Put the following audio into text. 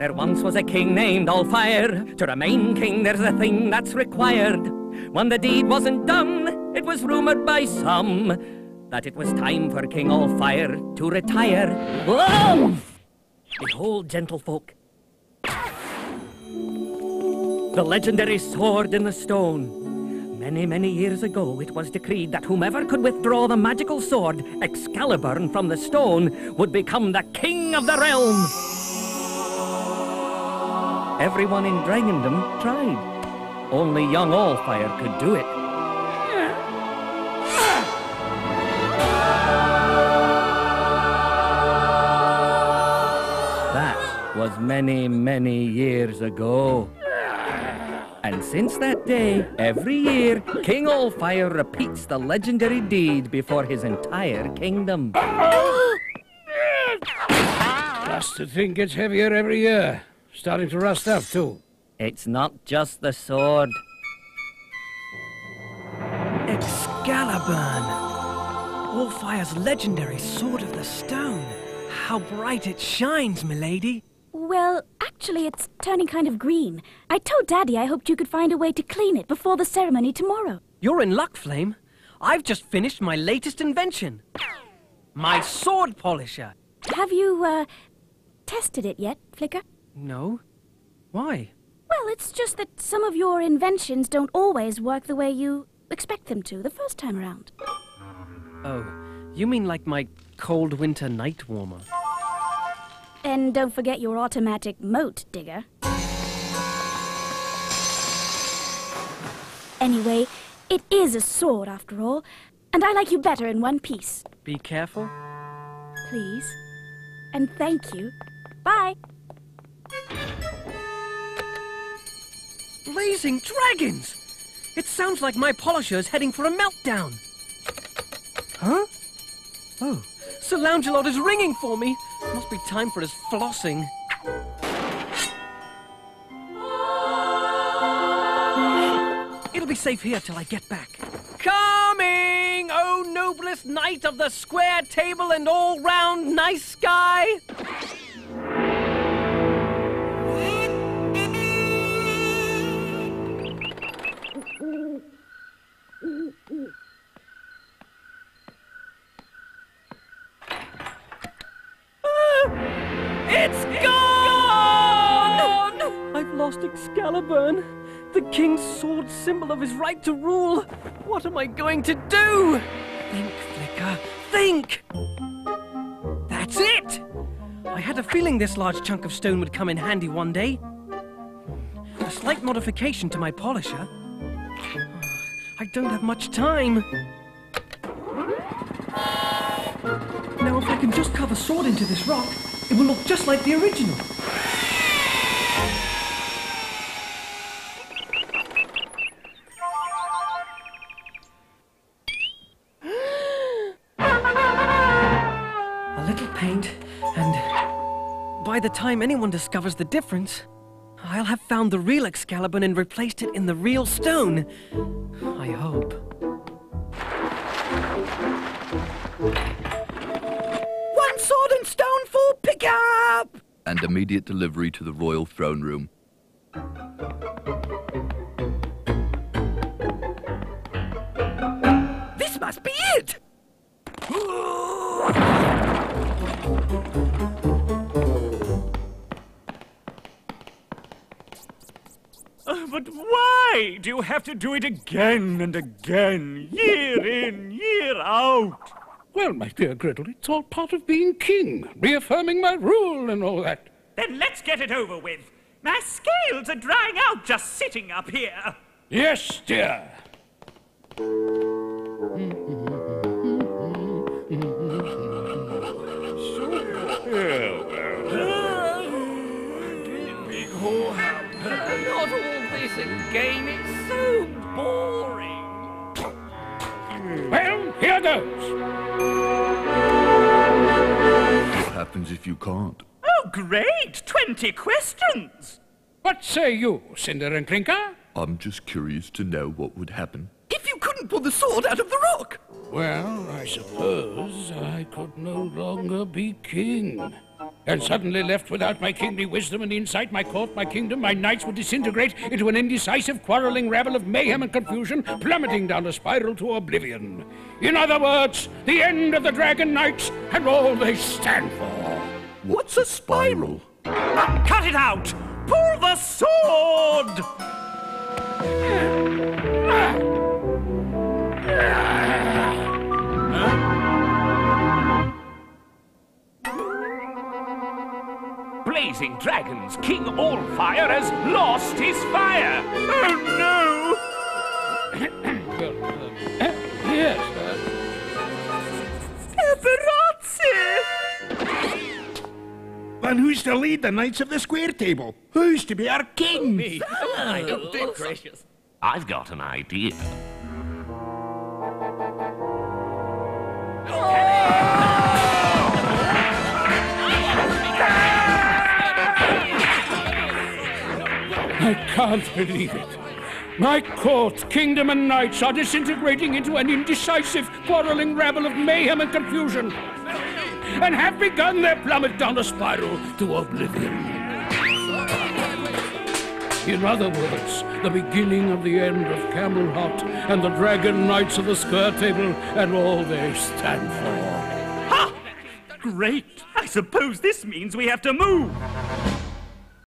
There once was a king named Allfire. To remain king, there's a thing that's required. When the deed wasn't done, it was rumoured by some that it was time for King Allfire to retire. Whoa! Behold, gentlefolk, the legendary sword in the stone. Many, many years ago, it was decreed that whomever could withdraw the magical sword, Excaliburn, from the stone would become the king of the realm. Everyone in Dragondom tried. Only young Allfire could do it. That was many, many years ago. And since that day, every year, King Allfire repeats the legendary deed before his entire kingdom. Plus, the thing gets heavier every year. Starting to rust up, too. It's not just the sword. Excaliburn! Allfire's legendary Sword of the Stone. How bright it shines, milady. Well, actually, it's turning kind of green. I told Daddy I hoped you could find a way to clean it before the ceremony tomorrow. You're in luck, Flame. I've just finished my latest invention. My sword polisher. Have you, tested it yet, Flicker? No. Why? Well, it's just that some of your inventions don't always work the way you expect them to the first time around. Oh, you mean like my cold winter night warmer? And don't forget your automatic moat digger. Anyway, it is a sword after all, and I like you better in one piece. Be careful. Please. And thank you. Bye. Blazing dragons! It sounds like my polisher is heading for a meltdown. Huh? Oh, Sir Loungelord is ringing for me. Must be time for his flossing. It'll be safe here till I get back. Coming, oh noblest knight of the square table and all-round nice guy! It's gone! I've lost Excaliburn, the king's sword symbol of his right to rule. What am I going to do? Think, Flicker, think! That's it! I had a feeling this large chunk of stone would come in handy one day. A slight modification to my polisher. I don't have much time. Now, if I can just carve a sword into this rock, it will look just like the original. A little paint, and by the time anyone discovers the difference, I'll have found the real Excaliburn and replaced it in the real stone. I hope. One sword and stone for pickup! And immediate delivery to the royal throne room. This must be it! But why do you have to do it again and again, year in, year out? Well, my dear Griddle, it's all part of being king, reaffirming my rule and all that. Then let's get it over with. My scales are drying out just sitting up here. Yes, dear. Not all this again, it's so boring. Well, here goes. What happens if you can't? Oh, great! 20 questions! What say you, Cinder and Clinker? I'm just curious to know what would happen. If you couldn't pull the sword out of the rock! Well, I suppose I could no longer be king. And suddenly left without my kingly wisdom and insight, my court, my kingdom, my knights would disintegrate into an indecisive, quarreling rabble of mayhem and confusion, plummeting down a spiral to oblivion. In other words, the end of the Dragon Knights and all they stand for. What's a spiral? Cut it out! Pull the sword! Blazing dragons, King Allfire has lost his fire! Oh Yes, no! Then who's to lead the Knights of the Square Table? Who's to be our king? Oh, gracious. I've got an idea. I can't believe it. My court, kingdom, and knights are disintegrating into an indecisive, quarreling rabble of mayhem and confusion, and have begun their plummet down a spiral to oblivion. In other words, the beginning of the end of Camelot and the Dragon Knights of the Square Table and all they stand for. Ha! Great! I suppose this means we have to move.